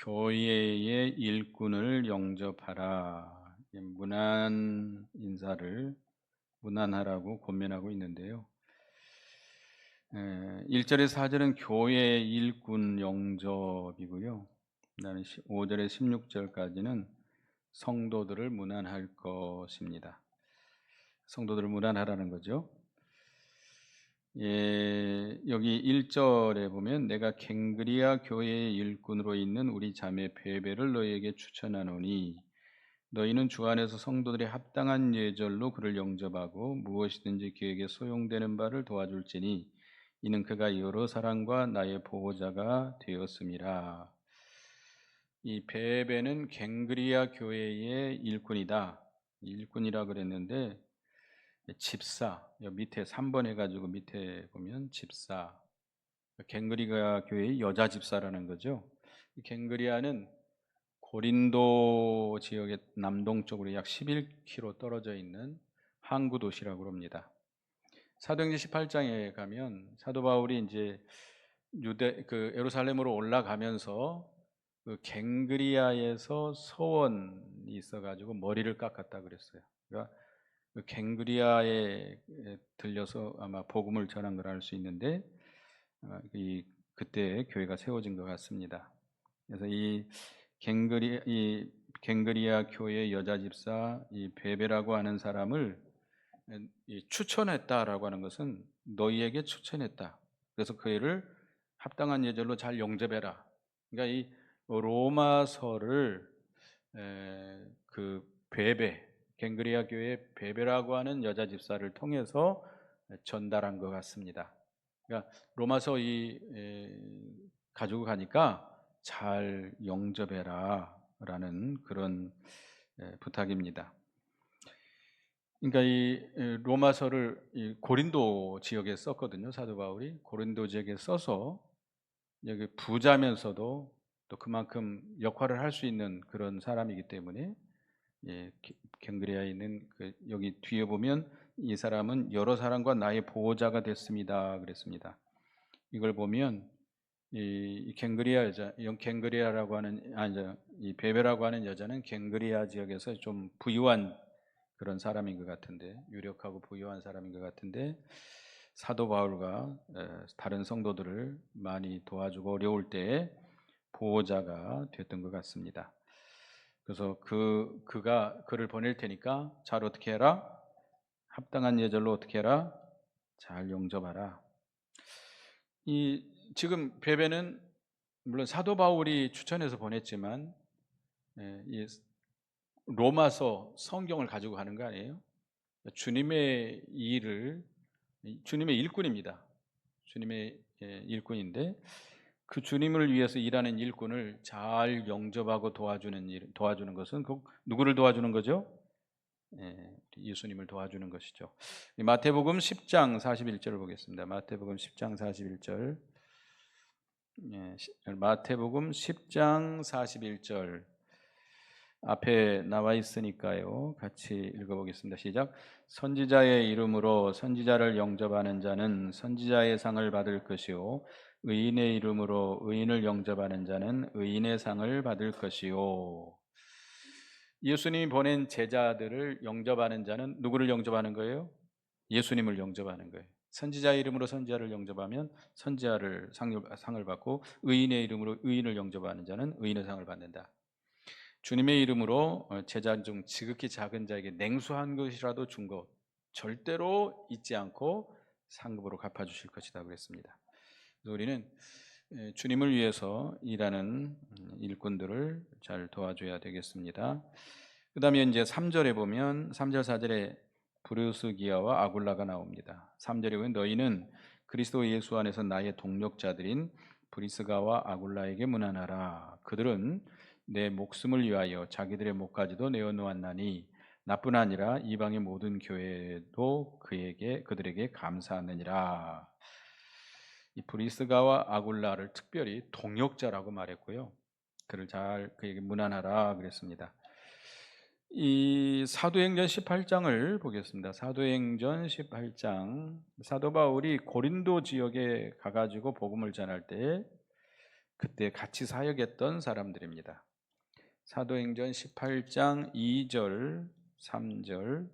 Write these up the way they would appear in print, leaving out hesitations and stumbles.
교회의 일꾼을 영접하라. 문안 인사를 문안하라고 권면하고 있는데요. 1절에서 4절은 교회 일꾼 영접이고요. 그다음에 5절에서 16절까지는 성도들을 문안할 것입니다. 성도들을 문안하라는 거죠. 여기 1절에 보면 내가 갱그리아 교회의 일꾼으로 있는 우리 자매 베베를 너희에게 추천하노니 너희는 주 안에서 성도들의 합당한 예절로 그를 영접하고 무엇이든지 그에게 소용되는 바를 도와줄지니 이는 그가 여러 사람과 나의 보호자가 되었음이라. 이 베베는 갱그리아 교회의 일꾼이다. 일꾼이라 그랬는데 집사, 여기 밑에 3번 해가지고 밑에 보면 집사, 갱그리아 교회의 여자 집사라는 거죠. 갱그리아는 고린도 지역의 남동쪽으로 약 11km 떨어져 있는 항구 도시라고 합니다. 사도행전 18장에 가면 사도 바울이 이제 예루살렘으로 올라가면서 그 갱그리아에서 서원이 있어가지고 머리를 깎았다 그랬어요. 그러니까 그 갱그리아에 들려서 아마 복음을 전한 걸 알 수 있는데 그때 교회가 세워진 것 같습니다. 그래서 이 갱그리아 교회 여자 집사 이 베베라고 하는 사람을 추천했다라고 하는 것은 너희에게 추천했다. 그래서 그 애를 합당한 예절로 잘 영접해라. 그러니까 이 로마서를 그 베베 갱그리아 교회 베베라고 하는 여자 집사를 통해서 전달한 것 같습니다. 그러니까 로마서 가지고 가니까 잘 영접해라라는 그런 부탁입니다. 그러니까 이 로마서를 이 고린도 지역에 썼거든요. 사도 바울이 고린도 지역에 써서 여기 부자면서도 또 그만큼 역할을 할 수 있는 그런 사람이기 때문에 갱그리아에 있는 여기 뒤에 보면 이 사람은 여러 사람과 나의 보호자가 됐습니다. 그랬습니다. 이걸 보면 이 갱그리아 여자, 갱그리아라고 하는 이 베베라고 하는 여자는 갱그리아 지역에서 좀 부유한 그런 사람인 것 같은데 유력하고 부유한 사람인 것 같은데 사도 바울과 다른 성도들을 많이 도와주고 어려울 때 보호자가 됐던 것 같습니다. 그래서 그가 그를 보낼 테니까 잘 어떻게 해라? 합당한 예절로 어떻게 해라? 잘 영접하라. 이 지금 베베는 물론 사도 바울이 추천해서 보냈지만 이 로마서 성경을 가지고 가는 거 아니에요? 주님의 주님의 일꾼입니다. 주님의 일꾼인데 그 주님을 위해서 일하는 일꾼을 잘 영접하고 도와주는 것은 누구를 도와주는 거죠? 예수님을 도와주는 것이죠. 마태복음 10장 41절을 보겠습니다. 마태복음 10장 41절. 마태복음 10장 41절 앞에 나와 있으니까요. 같이 읽어보겠습니다. 시작. 선지자의 이름으로 선지자를 영접하는 자는 선지자의 상을 받을 것이요 의인의 이름으로 의인을 영접하는 자는 의인의 상을 받을 것이요. 예수님이 보낸 제자들을 영접하는 자는 누구를 영접하는 거예요? 예수님을 영접하는 거예요. 선지자의 이름으로 선지자를 영접하면 선지자를 상을 받고 의인의 이름으로 의인을 영접하는 자는 의인의 상을 받는다. 주님의 이름으로 제자 중 지극히 작은 자에게 냉수한 것이라도 준 것 절대로 잊지 않고 상급으로 갚아주실 것이다 그랬습니다. 그래서 우리는 주님을 위해서 일하는 일꾼들을 잘 도와줘야 되겠습니다. 그 다음에 이제 3절에 보면 3절 4절에 브루스기아와 아굴라가 나옵니다. 3절에 보면 너희는 그리스도 예수 안에서 나의 동력자들인 브리스가와 아굴라에게 문안하라. 그들은 내 목숨을 위하여 자기들의 목까지도 내어놓았나니 나뿐 아니라 이방의 모든 교회도 그들에게 감사하느니라. 이 브리스가와 아굴라를 특별히 동역자라고 말했고요. 그에게 문안하라 그랬습니다. 이 사도행전 18장을 보겠습니다. 사도행전 18장 사도 바울이 고린도 지역에 가가지고 복음을 전할 때 그때 같이 사역했던 사람들입니다. 사도행전 18장 2절, 3절,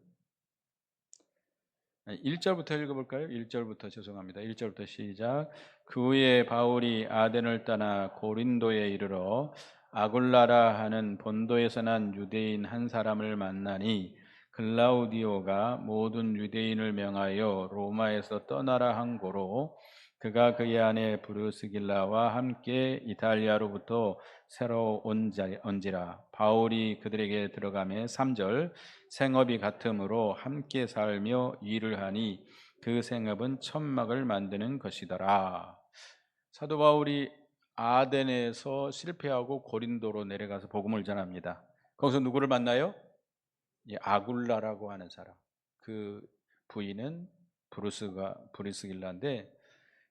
1절부터 읽어볼까요? 1절부터 죄송합니다. 1절부터 시작. 그 후에 바울이 아덴을 떠나 고린도에 이르러 아굴라라 하는 본도에서 난 유대인 한 사람을 만나니 글라우디오가 모든 유대인을 명하여 로마에서 떠나라 한 고로 그가 그의 아내 브루스길라와 함께 이탈리아로부터 새로 온지라. 바울이 그들에게 들어가매 3절 생업이 같으므로 함께 살며 일을 하니 그 생업은 천막을 만드는 것이더라. 사도 바울이 아덴에서 실패하고 고린도로 내려가서 복음을 전합니다. 거기서 누구를 만나요? 아굴라라고 하는 사람. 그 부인은 브루스길라인데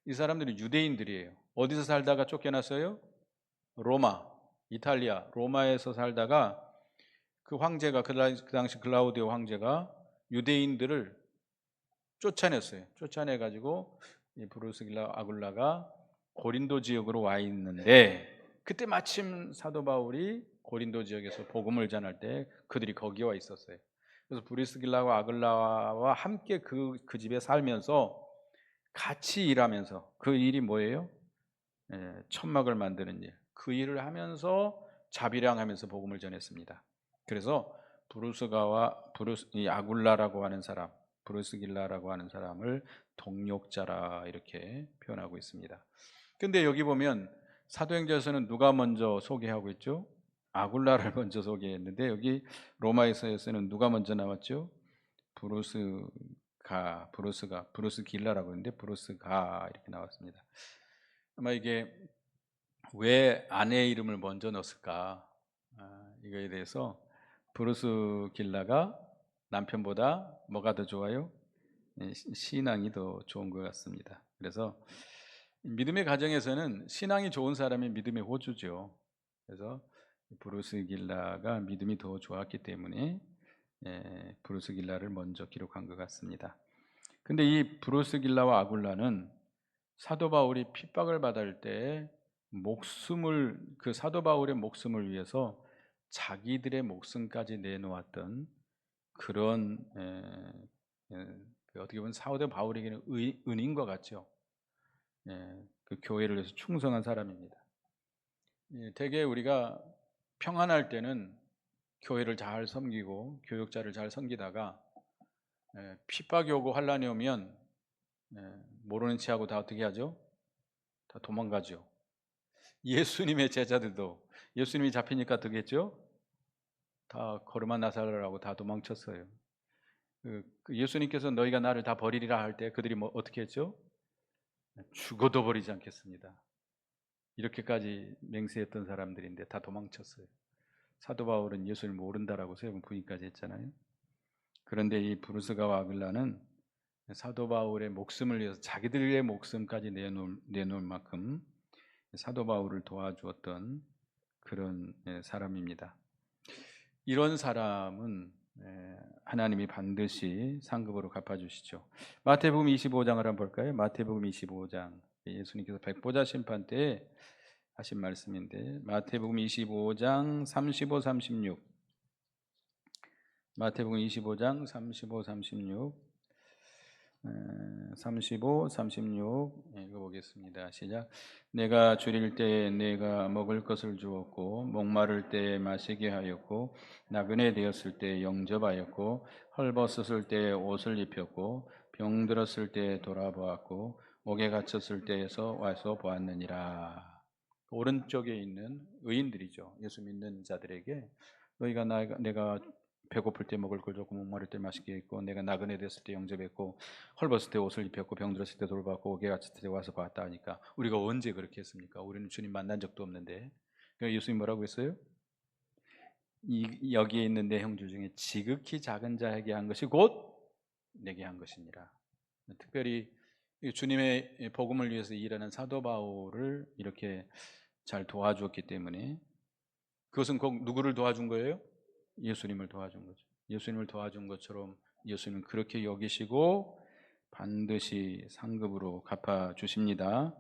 이 사람들이 유대인들이에요. 어디서 살다가 쫓겨났어요? 로마, 이탈리아, 로마에서 살다가 그 황제가 그 당시 글라우디오 황제가 유대인들을 쫓아냈어요. 쫓아내가지고 이 브루스길라 아굴라가 고린도 지역으로 와 있는데 그때 마침 사도 바울이 고린도 지역에서 복음을 전할 때 그들이 거기 와 있었어요. 그래서 브루스길라와 아굴라와 함께 그 집에 살면서 같이 일하면서 그 일이 뭐예요? 천막을 만드는 일. 그 일을 하면서 자비량하면서 복음을 전했습니다. 그래서 이 아굴라라고 하는 사람, 브루스길라라고 하는 사람을 동력자라 이렇게 표현하고 있습니다. 근데 여기 보면 사도행전에서는 누가 먼저 소개하고 있죠? 아굴라를 먼저 소개했는데 여기 로마에서는 누가 먼저 나왔죠? 브루스길라라고 했는데 브루스가 이렇게 나왔습니다. 아마 이게 왜 아내의 이름을 먼저 넣었을까? 이거에 대해서 브루스길라가 남편보다 뭐가 더 좋아요? 신앙이 더 좋은 것 같습니다. 그래서 믿음의 가정에서는 신앙이 좋은 사람이 믿음의 호주죠. 그래서 브루스길라가 믿음이 더 좋았기 때문에 브루스길라를 먼저 기록한 것 같습니다. 근데 이 브루스길라와 아굴라는 사도 바울이 핍박을 받을 때 그 사도 바울의 목숨을 위해서 자기들의 목숨까지 내놓았던 그런 어떻게 보면 사도 바울에게는 은인과 같죠. 그 교회를 위해서 충성한 사람입니다. 대개 우리가 평안할 때는 교회를 잘 섬기고 교육자를 잘 섬기다가 핍박이 오고 환란이 오면 모르는 체하고 다 어떻게 하죠? 다 도망가죠. 예수님의 제자들도 예수님이 잡히니까 어떻게 했죠? 다 거르마 나사렛하고 다 도망쳤어요. 그 예수님께서 너희가 나를 다 버리리라 할 때 그들이 어떻게 했죠? 죽어도 버리지 않겠습니다. 이렇게까지 맹세했던 사람들인데 다 도망쳤어요. 사도 바울은 예수를 모른다라고 세 번 부인까지 했잖아요. 그런데 이 브루스가와 아글라는 사도 바울의 목숨을 위해서 자기들의 목숨까지 내놓을 만큼 사도 바울을 도와주었던 그런 사람입니다. 이런 사람은 하나님이 반드시 상급으로 갚아주시죠. 마태복음 25장을 한번 볼까요? 마태복음 25장 예수님께서 백보자 심판 때 하신 말씀인데 마태복음 25장 35, 36 마태복음 25장 35, 36 35, 36 읽어보겠습니다. 시작. 내가 줄일 때에 내가 먹을 것을 주었고 목마를 때에 마시게 하였고 나그네 되었을 때에 영접하였고 헐벗었을 때에 옷을 입혔고 병들었을 때에 돌아보았고 옥에 갇혔을 때에서 와서 보았느니라. 오른쪽에 있는 의인들이죠. 예수 믿는 자들에게 너희가 내가 배고플 때 먹을 걸 줬고 목마를 때 마시게 했고 내가 나그네 됐을 때 영접했고 헐벗을 때 옷을 입혔고 병들었을 때 돌봤고 옥에 갇혔을 때 와서 봤다 하니까 우리가 언제 그렇게 했습니까? 우리는 주님 만난 적도 없는데. 그러니까 예수님 뭐라고 했어요? 여기에 있는 내용들 중에 지극히 작은 자에게 한 것이 곧 내게 한 것이니라. 특별히 주님의 복음을 위해서 일하는 사도 바울을 이렇게 잘 도와주었기 때문에 그것은 꼭 누구를 도와준 거예요? 예수님을 도와준 거죠. 예수님을 도와준 것처럼 예수님은 그렇게 여기시고 반드시 상급으로 갚아주십니다.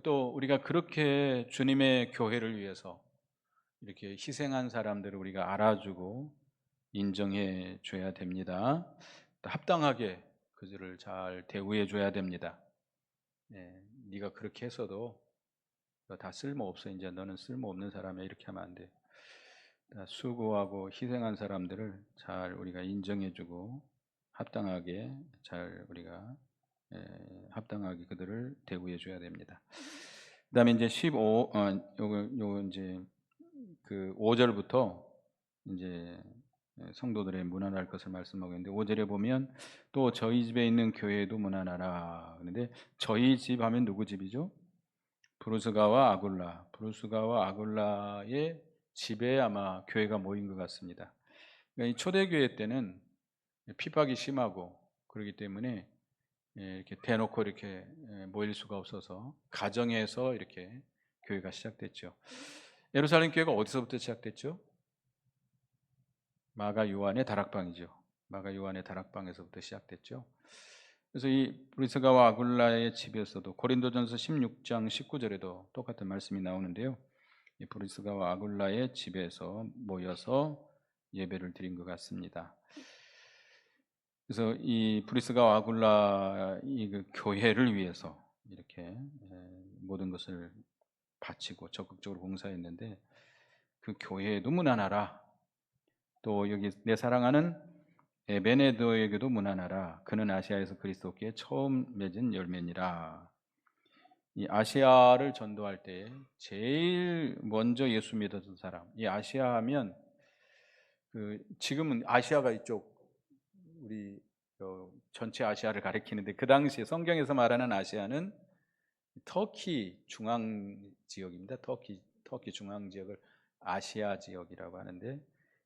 또 우리가 그렇게 주님의 교회를 위해서 이렇게 희생한 사람들을 우리가 알아주고 인정해 줘야 됩니다. 또 합당하게 그들을 잘 대우해 줘야 됩니다. 네가 그렇게 했어도 너 다 쓸모없어. 이제 너는 쓸모없는 사람이야. 이렇게 하면 안 돼. 다 수고하고 희생한 사람들을 잘 우리가 인정해 주고 합당하게 잘 우리가 합당하게 그들을 대우해 줘야 됩니다. 그다음에 이제 15 요거 이제 그 5절부터 이제 성도들의 문안할 것을 말씀하고 있는데 5절에 보면 또 저희 집에 있는 교회에도 문안하라. 그런데 저희 집 하면 누구 집이죠? 브루스가와 아굴라. 브루스가와 아굴라의 집에 아마 교회가 모인 것 같습니다. 그러니까 이 초대교회 때는 핍박이 심하고 그렇기 때문에 이렇게 대놓고 이렇게 모일 수가 없어서 가정에서 이렇게 교회가 시작됐죠. 예루살렘 교회가 어디서부터 시작됐죠? 마가 요한의 다락방이죠. 마가 요한의 다락방에서부터 시작됐죠. 그래서 이 브리스가와 아굴라의 집에서도 고린도전서 16장 19절에도 똑같은 말씀이 나오는데요. 이 브리스가와 아굴라의 집에서 모여서 예배를 드린 것 같습니다. 그래서 이 브리스가와 아굴라 그 교회를 위해서 이렇게 모든 것을 바치고 적극적으로 봉사했는데 그 교회에도 문안하라. 또 여기 내 사랑하는 에베네도에게도 문안하라. 그는 아시아에서 그리스도께 처음 맺은 열매니라. 이 아시아를 전도할 때 제일 먼저 예수 믿었던 사람. 이 아시아 하면 지금은 아시아가 이쪽 우리 전체 아시아를 가리키는데 그 당시에 성경에서 말하는 아시아는 터키 중앙 지역입니다. 터키 중앙 지역을 아시아 지역이라고 하는데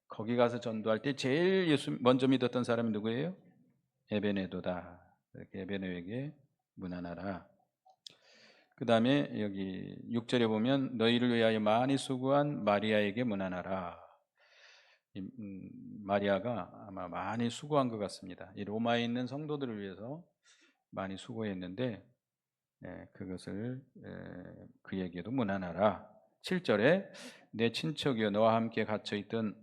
거기 가서 전도할 때 제일 예수 먼저 믿었던 사람이 누구예요? 에베네도다. 이렇게 에베네에게 문안하라. 그 다음에 여기 6절에 보면 너희를 위하여 많이 수고한 마리아에게 문안하라. 마리아가 아마 많이 수고한 것 같습니다. 이 로마에 있는 성도들을 위해서 많이 수고했는데 그것을 그에게도 문안하라. 7절에 내 친척이여 너와 함께 갇혀있던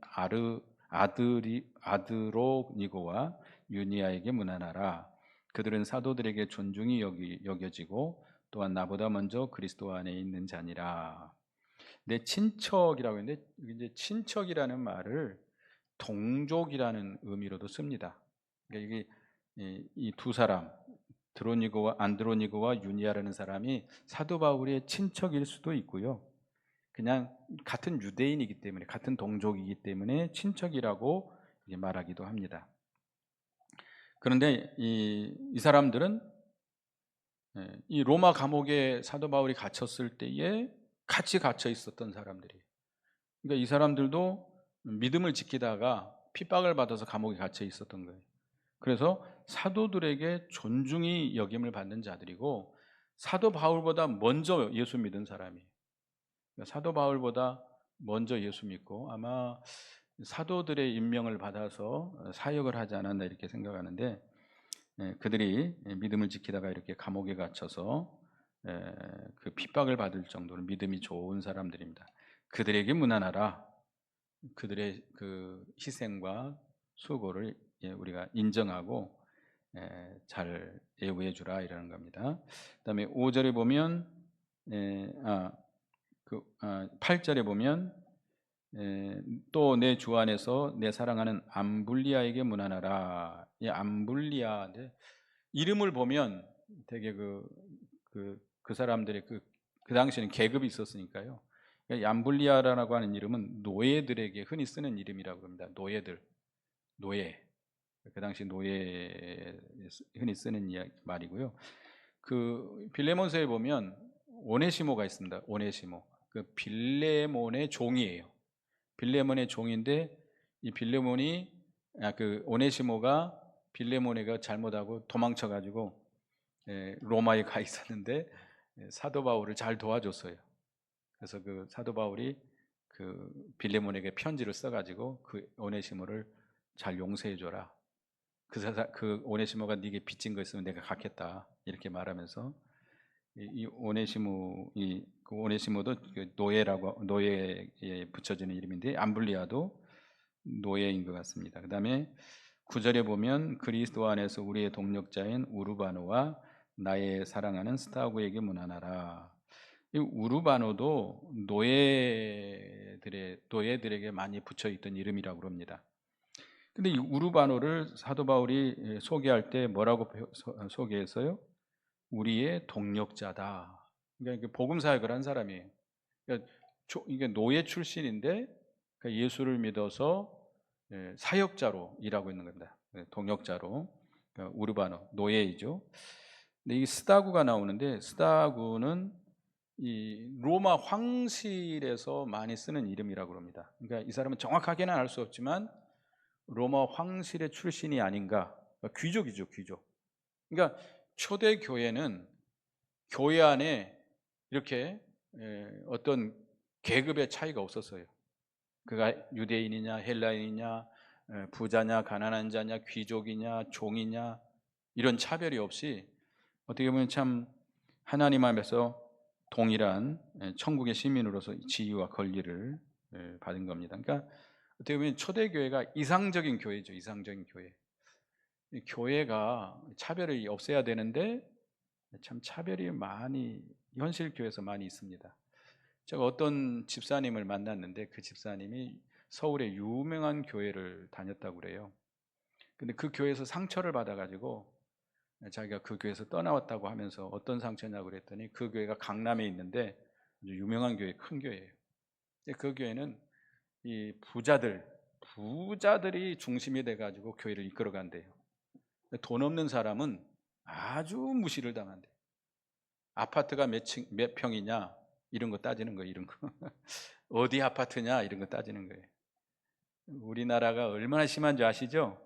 아드로니고와 유니아에게 문안하라. 그들은 사도들에게 존중이 여겨지고 또한 나보다 먼저 그리스도 안에 있는 자니라. 내 친척이라고 했는데 이제 친척이라는 말을 동족이라는 의미로도 씁니다. 그러니까 이게 이 두 사람 안드로니고와 유니아라는 사람이 사도 바울의 친척일 수도 있고요. 그냥 같은 유대인이기 때문에 같은 동족이기 때문에 친척이라고 말하기도 합니다. 그런데 이 사람들은 이 로마 감옥에 사도 바울이 갇혔을 때에 같이 갇혀 있었던 사람들이에요. 그러니까 이 사람들도 믿음을 지키다가 핍박을 받아서 감옥에 갇혀 있었던 거예요. 그래서 사도들에게 존중이 여김을 받는 자들이고 사도 바울보다 먼저 예수 믿은 사람이에요. 그러니까 사도 바울보다 먼저 예수 믿고 아마 사도들의 임명을 받아서 사역을 하지 않았나 이렇게 생각하는데 그들이 믿음을 지키다가 이렇게 감옥에 갇혀서 그 핍박을 받을 정도로 믿음이 좋은 사람들입니다. 그들에게 문안하라. 그들의 그 희생과 수고를 우리가 인정하고 잘 예우해 주라 이라는 겁니다. 그다음에 5절에 보면 8절에 보면 또 내 주 안에서 내 사랑하는 암블리아에게 문안하라. 이 암블리아인데 이름을 보면 되게 그 사람들의 그 당시에는 계급이 있었으니까요. 이 암블리아라고 하는 이름은 노예들에게 흔히 쓰는 이름이라고 합니다. 노예. 그 당시 노예 흔히 쓰는 말이고요. 그 빌레몬서에 보면 오네시모가 있습니다. 오네시모. 그 빌레몬의 종이에요. 빌레몬의 종인데 이 빌레몬이 그 오네시모가 빌레몬이가 잘못하고 도망쳐 가지고 로마에 가 있었는데 사도 바울을 잘 도와줬어요. 그래서 그 사도 바울이 그 빌레몬에게 편지를 써가지고 그 오네시모를 잘 용서해줘라. 그 오네시모가 네게 빚진 거 있으면 내가 갚겠다 이렇게 말하면서 이 오네시모이 그 오네시모도 그 노예에 붙여지는 이름인데 암블리아도 노예인 것 같습니다. 그다음에 9절에 보면 그리스도 안에서 우리의 동력자인 우르바노와 나의 사랑하는 스타구에게 문안하라. 이 우르바노도 노예들에게 많이 붙여 있던 이름이라고 합니다. 근데 이 우르바노를 사도 바울이 소개할 때 뭐라고 소개했어요? 우리의 동력자다. 그러니까 복음 사역을 한 사람이에요. 그러니까 이게 노예 출신인데 그러니까 예수를 믿어서 사역자로 일하고 있는 겁니다. 동역자로. 그러니까 우르바노 노예이죠. 근데 이 스다구가 나오는데 스다구는 이 로마 황실에서 많이 쓰는 이름이라고 합니다. 그러니까 이 사람은 정확하게는 알 수 없지만 로마 황실의 출신이 아닌가. 그러니까 귀족이죠, 귀족. 그러니까 초대 교회는 교회 안에 이렇게 어떤 계급의 차이가 없었어요. 그가 유대인이냐 헬라인이냐 부자냐 가난한 자냐 귀족이냐 종이냐 이런 차별이 없이 어떻게 보면 참 하나님 앞에서 동일한 천국의 시민으로서 지위와 권리를 받은 겁니다. 그러니까 어떻게 보면 초대교회가 이상적인 교회죠. 이상적인 교회. 교회가 차별이 없애야 되는데 참 차별이 많이 현실 교회에서 많이 있습니다. 제가 어떤 집사님을 만났는데 그 집사님이 서울의 유명한 교회를 다녔다고 그래요. 근데 그 교회에서 상처를 받아가지고 자기가 그 교회에서 떠나왔다고 하면서 어떤 상처냐고 그랬더니 그 교회가 강남에 있는데 아주 유명한 교회, 큰 교회예요. 근데 그 교회는 이 부자들이 중심이 돼가지고 교회를 이끌어간대요. 돈 없는 사람은 아주 무시를 당한대요. 아파트가 몇 평이냐 이런 거 따지는 거예요. 이런 거 어디 아파트냐 이런 거 따지는 거예요. 우리나라가 얼마나 심한 줄 아시죠?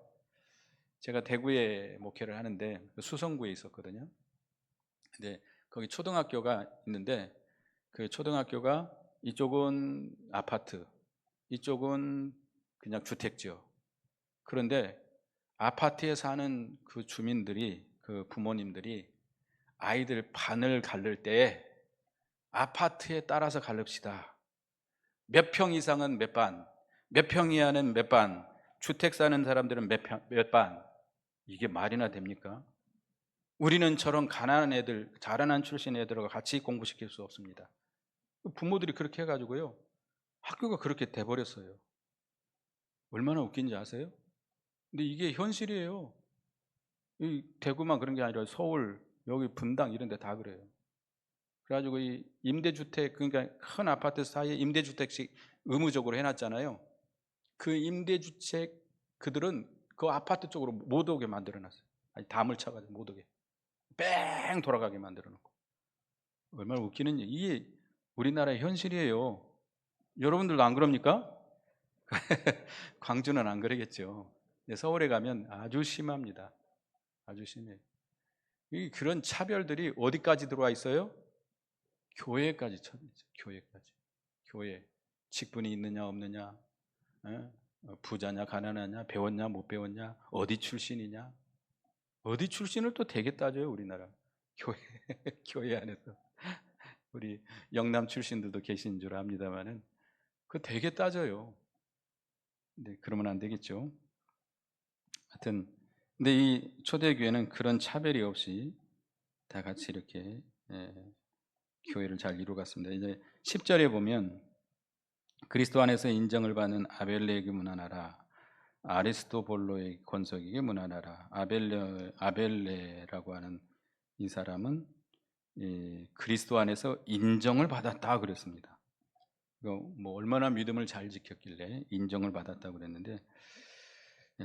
제가 대구에 목회를 하는데 수성구에 있었거든요. 근데 거기 초등학교가 있는데 그 초등학교가 이쪽은 아파트, 이쪽은 그냥 주택지요. 그런데 아파트에 사는 그 주민들이 그 부모님들이 아이들 반을 가를 때 아파트에 따라서 가릅시다. 몇 평 이상은 몇 반, 몇 평 이하는 몇 반, 주택 사는 사람들은 몇 반. 이게 말이나 됩니까? 우리는 저런 가난한 애들, 자라난 출신 애들과 같이 공부시킬 수 없습니다. 부모들이 그렇게 해가지고요. 학교가 그렇게 돼버렸어요. 얼마나 웃긴지 아세요? 근데 이게 현실이에요. 이 대구만 그런 게 아니라 서울, 여기 분당 이런 데 다 그래요. 그래가지고 이 임대주택, 그러니까 큰 아파트 사이에 임대주택씩 의무적으로 해놨잖아요. 그 임대주택 그들은 그 아파트 쪽으로 못 오게 만들어놨어요. 아니, 담을 쳐가지고 못 오게. 뺑 돌아가게 만들어놓고. 얼마나 웃기는지. 이게 우리나라의 현실이에요. 여러분들도 안 그럽니까? 광주는 안 그러겠죠. 서울에 가면 아주 심합니다. 아주 심해요. 그런 차별들이 어디까지 들어와 있어요? 교회까지 쳐있죠. 교회까지. 교회. 직분이 있느냐 없느냐, 부자냐 가난하냐, 배웠냐 못 배웠냐, 어디 출신이냐. 어디 출신을 또 되게 따져요, 우리나라. 교회, 교회 안에서. 우리 영남 출신들도 계신 줄 압니다만은 그거 되게 따져요. 근데 그러면 안 되겠죠. 하여튼 근데 이 초대교회는 그런 차별이 없이 다 같이 이렇게 교회를 잘 이루어갔습니다. 이제 10절에 보면 그리스도 안에서 인정을 받는 아벨레에게 문안하라. 아리스토볼로의 권석에게 문안하라. 아벨레라고 하는 이 사람은 그리스도 안에서 인정을 받았다 그랬습니다. 뭐 얼마나 믿음을 잘 지켰길래 인정을 받았다고 그랬는데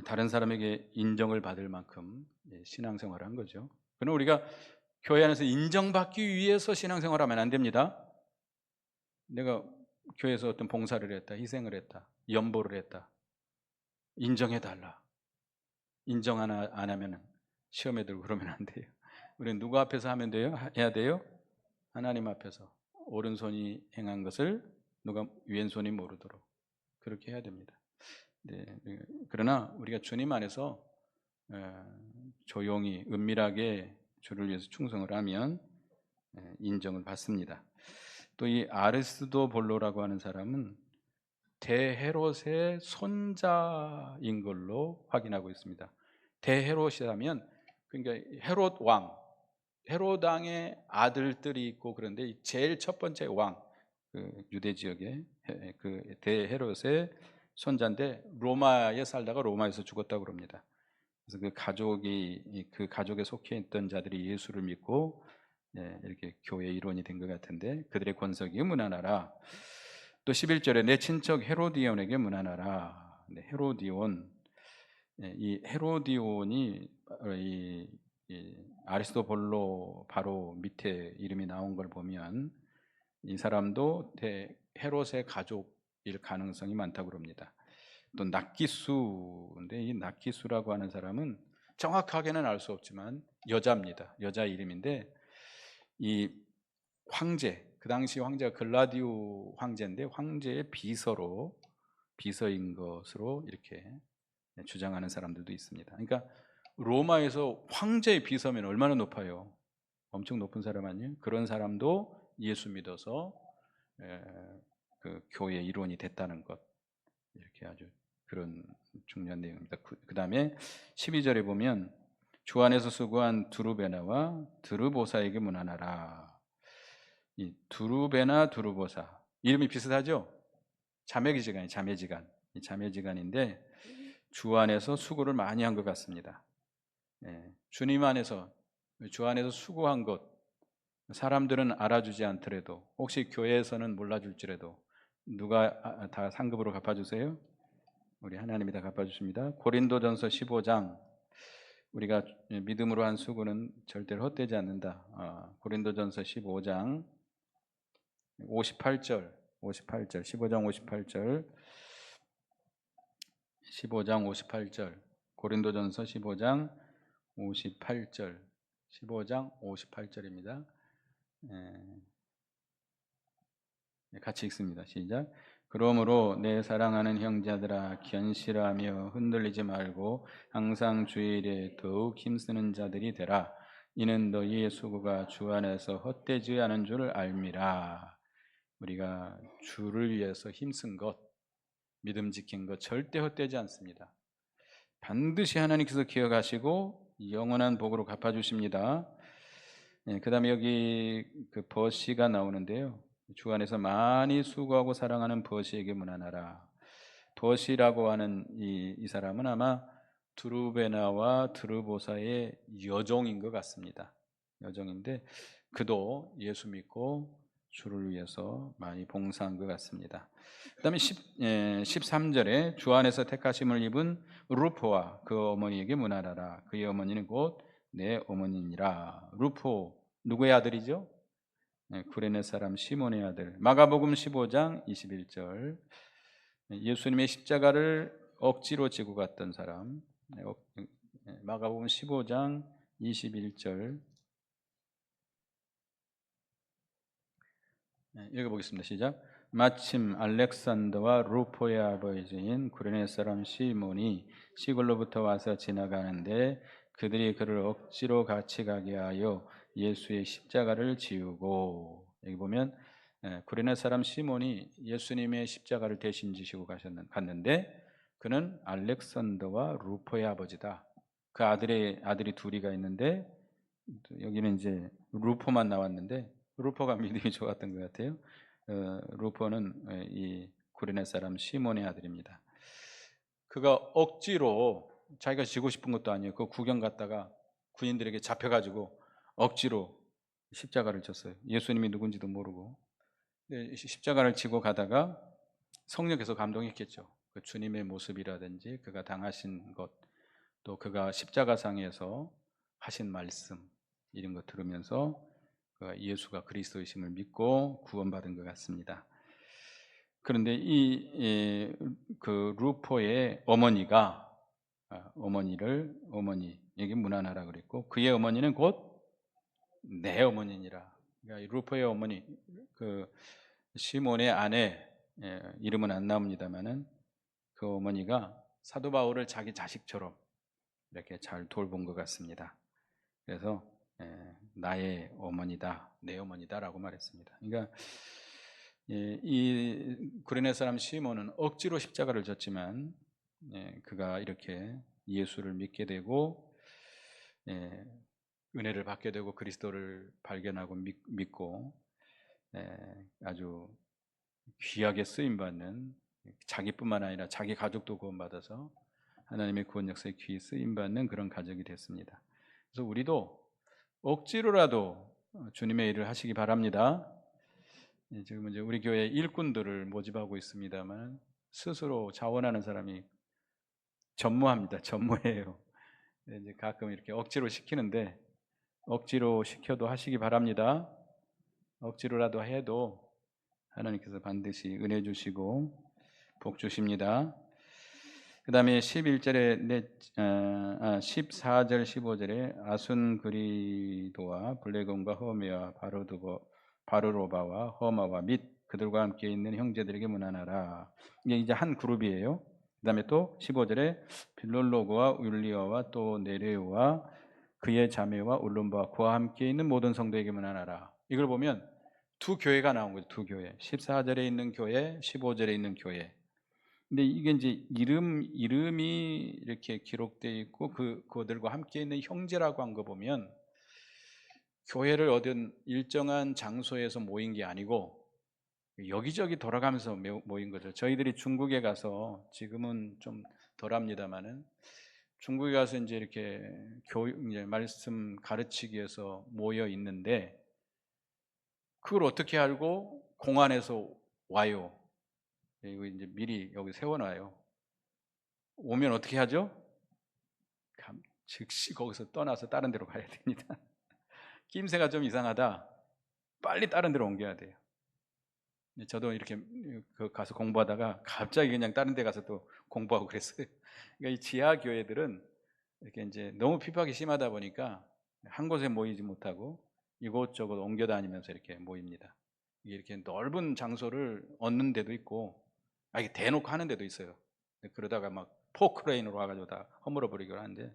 다른 사람에게 인정을 받을 만큼 신앙생활을 한 거죠. 그럼 우리가 교회 안에서 인정받기 위해서 신앙생활하면 안 됩니다. 내가 교회에서 어떤 봉사를 했다, 희생을 했다, 연보를 했다, 인정해달라. 인정 안 하면 시험에 들고 그러면 안 돼요. 우리는 누구 앞에서 하면 돼요? 해야 돼요? 하나님 앞에서 오른손이 행한 것을 누가 왼손이 모르도록 그렇게 해야 됩니다. 네, 그러나 우리가 주님 안에서 조용히 은밀하게 주를 위해서 충성을 하면 인정을 받습니다. 또 이 아리스도볼로라고 하는 사람은 대헤롯의 손자인 걸로 확인하고 있습니다. 대헤롯이라면 그러니까 헤롯 왕, 헤롯 왕의 아들들이 있고 그런데 제일 첫 번째 왕, 그 유대 지역의 그 대헤롯의 손자인데 로마에 살다가 로마에서 죽었다고 그럽니다. 그래서 그 가족에 속해 있던 자들이 예수를 믿고 이렇게 교회의 일원이 된 것 같은데 그들의 권속이 문안하라. 또 11절에 내 친척 헤로디온에게 문안하라. 헤로디온, 이 헤로디온이 이 아리스토볼로 바로 밑에 이름이 나온 걸 보면 이 사람도 헤롯의 가족일 가능성이 많다고 그럽니다. 또 낫기수인데 이 낫기수라고 하는 사람은 정확하게는 알 수 없지만 여자입니다. 여자 이름인데 이 황제, 그 당시 황제가 글라디오 황제인데 황제의 비서인 것으로 이렇게 주장하는 사람들도 있습니다. 그러니까 로마에서 황제의 비서면 얼마나 높아요? 엄청 높은 사람 아니에요? 그런 사람도 예수 믿어서 그 교회의 일원이 됐다는 것, 이렇게 아주 그런 중요한 내용입니다. 그 다음에 12절에 보면 주 안에서 수고한 두루베나와 드르보사에게 문안하라. 이 두루베나 두루보사 이름이 비슷하죠? 자매지간. 이 자매지간인데 주 안에서 수고를 많이 한 것 같습니다. 주님 안에서, 주 안에서 수고한 것, 사람들은 알아주지 않더라도 혹시 교회에서는 몰라줄지라도 누가 다 상급으로 갚아주세요? 우리 하나님이 다 갚아주십니다. 고린도전서 15장, 우리가 믿음으로 한 수고는 절대로 헛되지 않는다. 고린도전서 15장 58절, 15장 58절, 15장 58절, 고린도전서 15장 58절, 15장 58절입니다. 같이 읽습니다. 시작. 그러므로 내 사랑하는 형제들아 견실하며 흔들리지 말고 항상 주일에 더욱 힘쓰는 자들이 되라. 이는 너희의 수고가 주 안에서 헛되지 않은 줄 알미라. 우리가 주를 위해서 힘쓴 것, 믿음 지킨 것 절대 헛되지 않습니다. 반드시 하나님께서 기억하시고 영원한 복으로 갚아주십니다. 그 다음에 여기 그 버시가 나오는데요. 주 안에서 많이 수고하고 사랑하는 버시에게 문안하라. 버시라고 하는 이 사람은 아마 드루베나와 드르보사의 여종인 것 같습니다. 여종인데 그도 예수 믿고 주를 위해서 많이 봉사한 것 같습니다. 그 다음에 13절에 주 안에서 택하심을 입은 루포와 그 어머니에게 문안하라. 그의 어머니는 곧 내 어머니니라. 루포 누구의 아들이죠? 구레네 사람 시몬의 아들. 마가복음 15장 21절. 예수님의 십자가를 억지로 지고 갔던 사람. 마가복음 15장 21절. 읽어보겠습니다. 시작. 마침 알렉산더와 루포의 아버지인 구레네 사람 시몬이 시골로부터 와서 지나가는데 그들이 그를 억지로 같이 가게 하여 예수의 십자가를 지우고, 여기 보면 구레네 사람 시몬이 예수님의 십자가를 대신 지시고 갔는데 그는 알렉산더와 루포의 아버지다. 그 아들이 둘이가 있는데 여기는 이제 루포만 나왔는데 루포가 믿음이 좋았던 것 같아요. 루포는 이 구레네 사람 시몬의 아들입니다. 그가 억지로, 자기가 지고 싶은 것도 아니에요. 그 구경 갔다가 군인들에게 잡혀가지고 억지로 십자가를 졌어요. 예수님이 누군지도 모르고. 십자가를 지고 가다가 성령께서 감동했겠죠. 그 주님의 모습이라든지 그가 당하신 것, 또 그가 십자가상에서 하신 말씀, 이런 것 들으면서 예수가 그리스도이심을 믿고 구원받은 것 같습니다. 그런데 그 루포의 어머니가 어머니에게 문안하라 그랬고 그의 어머니는 곧 내 어머니니라. 그러니까 루포의 어머니, 그 시몬의 아내, 이름은 안 나옵니다만은 그 어머니가 사도 바울을 자기 자식처럼 이렇게 잘 돌본 것 같습니다. 그래서 나의 어머니다, 내 어머니다라고 말했습니다. 그러니까 이 구레네 사람 시몬은 억지로 십자가를 졌지만 그가 이렇게 예수를 믿게 되고 은혜를 받게 되고 그리스도를 발견하고 믿고 아주 귀하게 쓰임받는, 자기뿐만 아니라 자기 가족도 구원받아서 하나님의 구원 역사에 귀히 쓰임받는 그런 가족이 됐습니다. 그래서 우리도 억지로라도 주님의 일을 하시기 바랍니다. 지금 이제 우리 교회 일꾼들을 모집하고 있습니다만 스스로 자원하는 사람이 전무합니다. 전무해요. 이제 가끔 이렇게 억지로 시키는데 억지로 시켜도 하시기 바랍니다. 억지로라도 해도 하나님께서 반드시 은혜 주시고 복 주십니다. 그 다음에 11절에 14절 15절에 아순그리도와 블레곤과 허메와 바르로바와 허마와 및 그들과 함께 있는 형제들에게 문안하라. 이게 이제 한 그룹이에요. 그 다음에 또 15절에 빌롤로그와 울리어와 또 네레오와 그의 자매와 울lum바와 그와 함께 있는 모든 성도에게 문안하라. 이걸 보면 두 교회가 나온 거죠. 두 교회. 14절에 있는 교회, 15절에 있는 교회. 근데 이게 이제 이름이 이렇게 기록되어 있고 그들과 함께 있는 형제라고 한 거 보면 교회를 어떤 일정한 장소에서 모인 게 아니고 여기저기 돌아가면서 모인 거죠. 저희들이 중국에 가서, 지금은 좀 덜합니다만은, 중국에 가서 이제 이렇게 이제 말씀 가르치기 위해서 모여 있는데 그걸 어떻게 알고 공안에서 와요. 이거 이제 미리 여기 세워놔요. 오면 어떻게 하죠? 즉시 거기서 떠나서 다른 데로 가야 됩니다. 낌새가 좀 이상하다, 빨리 다른 데로 옮겨야 돼요. 저도 이렇게 가서 공부하다가 갑자기 그냥 다른 데 가서 또 공부하고 그랬어요. 그러니까 이 지하 교회들은 이렇게 이제 너무 핍박이 심하다 보니까 한 곳에 모이지 못하고 이곳저곳 옮겨 다니면서 이렇게 모입니다. 이게 이렇게 넓은 장소를 얻는 데도 있고, 이게 대놓고 하는 데도 있어요. 그러다가 막 포크레인으로 와가지고 다 허물어 버리기로 하는데,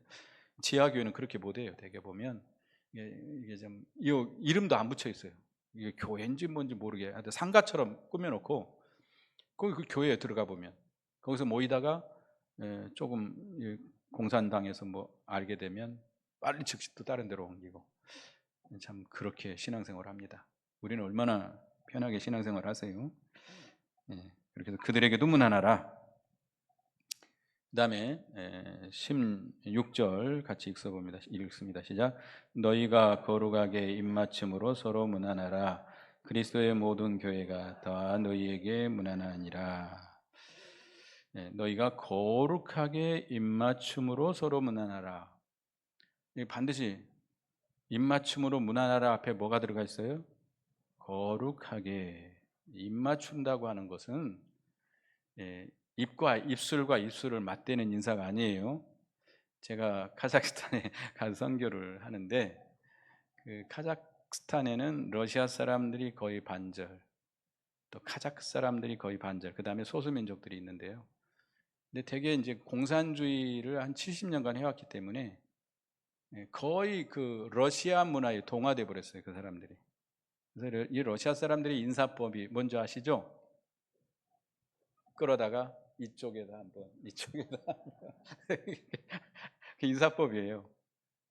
지하 교회는 그렇게 못해요. 대개 보면 이게 좀 이름도 안 붙여 있어요. 이게 교회인지 뭔지 모르게 하여튼 상가처럼 꾸며놓고 거기 그 교회에 들어가 보면 거기서 모이다가 조금 공산당에서 뭐 알게 되면 빨리 즉시 또 다른 데로 옮기고, 참 그렇게 신앙생활을 합니다. 우리는 얼마나 편하게 신앙생활을 하세요. 그렇게 해서 그들에게도 문안하라. 그 다음에 16절 같이 읽습니다. 시작. 너희가 거룩하게 입맞춤으로 서로 문안하라. 그리스도의 모든 교회가 다 너희에게 문안하니라. 너희가 거룩하게 입맞춤으로 서로 문안하라. 반드시 입맞춤으로 문안하라 앞에 뭐가 들어가 있어요? 거룩하게. 입맞춘다고 하는 것은 입술과 입술을 맞대는 인사가 아니에요. 제가 카자흐스탄에 가서 선교를 하는데 그 카자흐스탄에는 러시아 사람들이 거의 반절, 또 카자흐 사람들이 거의 반절, 그 다음에 소수민족들이 있는데요. 근데 되게 이제 공산주의를 한 70년간 해왔기 때문에 거의 그 러시아 문화에 동화돼 버렸어요, 그 사람들이. 그래서 이 러시아 사람들이 인사법이 뭔지 아시죠? 끌어다가 이쪽에다 한번, 이쪽에다 한번. 그 인사법이에요.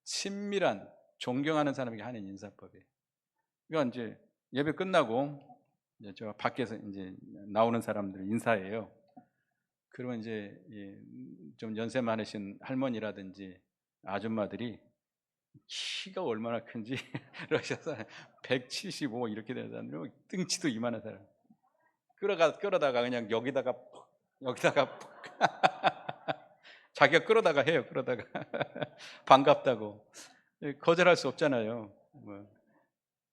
친밀한, 존경하는 사람에게 하는 인사법이에요. 그러니까 이제 예배 끝나고 이제 저 밖에서 이제 나오는 사람들 인사해요. 그러면 이제 좀 연세 많으신 할머니라든지 아줌마들이 키가 얼마나 큰지 러시아 사람 175 이렇게 되는 사람들이 등치도 이만한 사람 끌어다가 그냥 여기다가 푹 자기가 끌어다가 해요. 끌어다가 반갑다고. 거절할 수 없잖아요.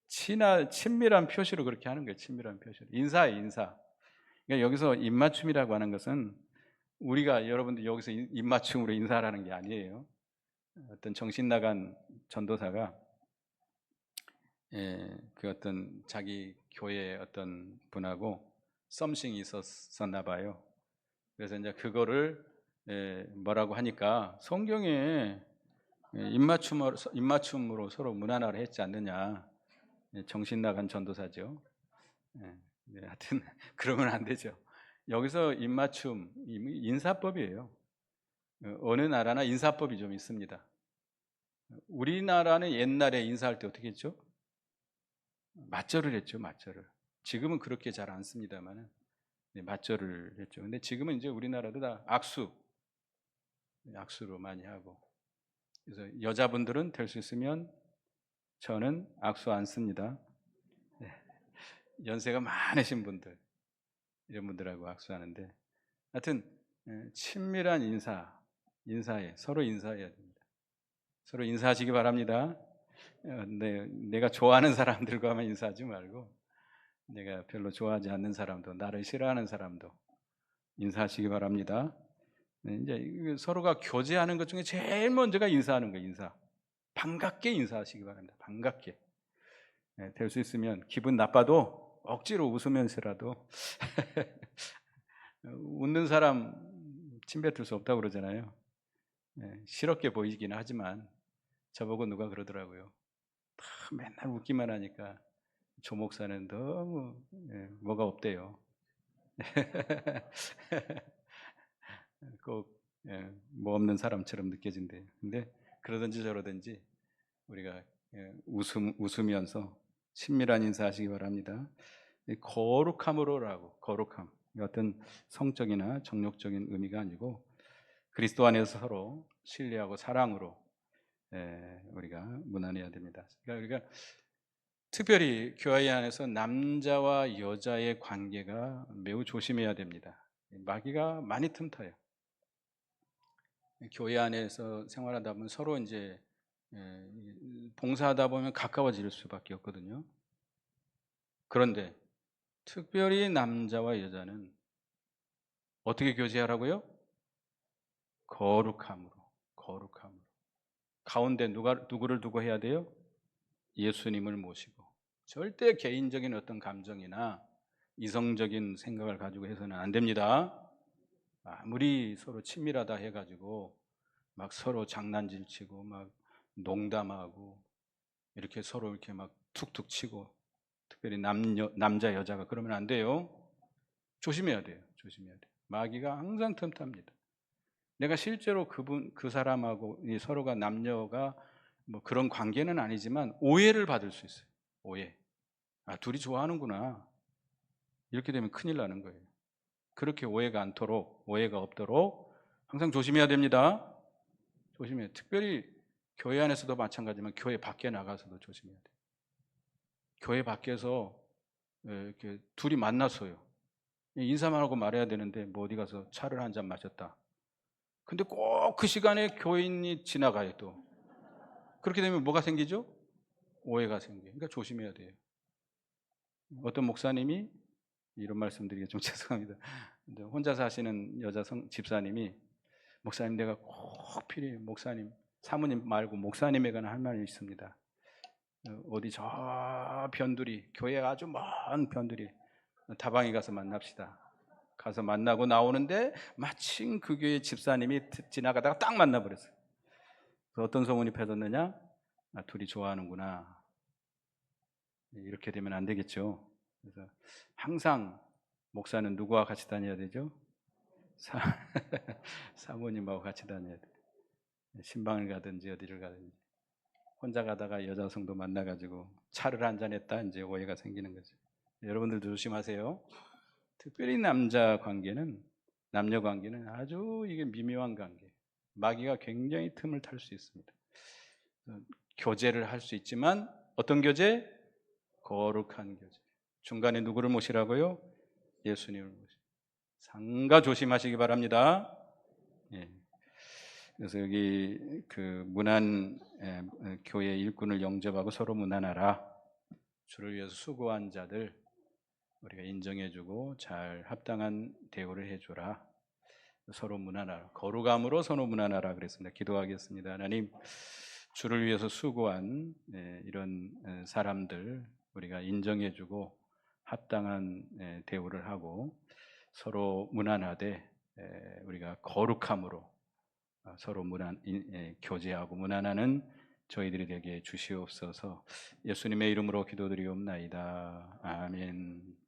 친밀한 표시로 그렇게 하는 거예요. 친밀한 표시로. 인사예요, 인사. 그러니까 여기서 입맞춤이라고 하는 것은 우리가 여러분들 여기서 입맞춤으로 인사하라는 게 아니에요. 어떤 정신 나간 전도사가 그 어떤 자기 교회 어떤 분하고 썸씽이 있었나 봐요. 그래서 이제 그거를 뭐라고 하니까 성경에 입맞춤으로 서로 문안하라 했지 않느냐. 정신 나간 전도사죠. 하여튼 그러면 안 되죠. 여기서 입맞춤, 인사법이에요. 어느 나라나 인사법이 좀 있습니다. 우리나라는 옛날에 인사할 때 어떻게 했죠? 맞절을 했죠, 맞절을. 지금은 그렇게 잘 안 씁니다만은 맞절을 했죠. 근데 지금은 이제 우리나라도 다 악수로 많이 하고. 그래서 여자분들은 될 수 있으면 저는 악수 안 씁니다. 연세가 많으신 분들, 이런 분들하고 악수하는데, 하여튼 친밀한 인사에 서로 인사해야 됩니다. 서로 인사하시기 바랍니다. 내가 좋아하는 사람들과만 인사하지 말고 내가 별로 좋아하지 않는 사람도, 나를 싫어하는 사람도 인사하시기 바랍니다. 이제 서로가 교제하는 것 중에 제일 먼저가 인사하는 거예요. 인사. 반갑게 인사하시기 바랍니다. 반갑게. 될 수 있으면 기분 나빠도 억지로 웃으면서라도 웃는 사람 침 뱉을 수 없다고 그러잖아요. 실없게 보이긴 하지만 저보고 누가 그러더라고요. 다 맨날 웃기만 하니까 조 목사는 너무 뭐가 없대요. 꼭 뭐 없는 사람처럼 느껴진대요. 근데 그러든지 저러든지 우리가 웃으면서 친밀한 인사하시기 바랍니다. 거룩함으로라고, 거룩함, 어떤 성적이나 정욕적인 의미가 아니고 그리스도 안에서 서로 신뢰하고 사랑으로 우리가 문안해야 됩니다. 그러니까 특별히 교회 안에서 남자와 여자의 관계가 매우 조심해야 됩니다. 마귀가 많이 틈타요. 교회 안에서 생활하다 보면 서로 이제 봉사하다 보면 가까워질 수밖에 없거든요. 그런데 특별히 남자와 여자는 어떻게 교제하라고요? 거룩함으로. 가운데 누구를 두고 해야 돼요? 예수님을 모시고. 절대 개인적인 어떤 감정이나 이성적인 생각을 가지고 해서는 안 됩니다. 아무리 서로 친밀하다 해가지고 막 서로 장난질 치고 막 농담하고 이렇게 서로 이렇게 막 툭툭 치고, 특별히 남자 여자가 그러면 안 돼요. 조심해야 돼요. 마귀가 항상 틈탑니다. 내가 실제로 그 사람하고 서로가 남녀가 뭐 그런 관계는 아니지만 오해를 받을 수 있어요. 오해. 둘이 좋아하는구나. 이렇게 되면 큰일 나는 거예요. 그렇게 오해가 없도록 항상 조심해야 됩니다. 조심해요. 특별히 교회 안에서도 마찬가지지만 교회 밖에 나가서도 조심해야 돼요. 교회 밖에서 이렇게 둘이 만났어요. 인사만 하고 말해야 되는데 뭐 어디 가서 차를 한 잔 마셨다. 근데 꼭 그 시간에 교인이 지나가요 또. 그렇게 되면 뭐가 생기죠? 오해가 생겨요. 그러니까 조심해야 돼요. 어떤 목사님이, 이런 말씀드리기 좀 죄송합니다. 혼자 사시는 여자 집사님이, 목사님 내가 꼭 필요해요. 목사님, 사모님 말고 목사님에 관한 할 말이 있습니다. 어디 저 변두리, 교회 아주 먼 변두리 다방에 가서 만납시다. 가서 만나고 나오는데 마침 그 교회 집사님이 지나가다가 딱 만나버렸어요. 어떤 소문이 퍼졌느냐? 둘이 좋아하는구나. 이렇게 되면 안 되겠죠. 그래서 항상 목사는 누구와 같이 다녀야 되죠? 사모님하고 같이 다녀야 돼요. 신방을 가든지 어디를 가든지. 혼자 가다가 여자 성도 만나가지고 차를 한잔했다 이제 오해가 생기는 거죠. 여러분들도 조심하세요. 특별히 남녀 관계는 아주 이게 미묘한 관계. 마귀가 굉장히 틈을 탈 수 있습니다. 교제를 할 수 있지만 어떤 교제? 거룩한 교제. 중간에 누구를 모시라고요? 예수님을 모시. 상가 조심하시기 바랍니다. 예. 그래서 여기 그 문안 교회 일꾼을 영접하고 서로 문안하라. 주를 위해서 수고한 자들 우리가 인정해주고 잘 합당한 대우를 해주라. 서로 문안하라. 거룩함으로 서로 문안하라 그랬습니다. 기도하겠습니다. 하나님, 주를 위해서 수고한 이런 사람들 우리가 인정해주고 합당한 대우를 하고 서로 문안하되 우리가 거룩함으로 서로 교제하고 문안하는 저희들이 되게 주시옵소서. 예수님의 이름으로 기도드리옵나이다. 아멘.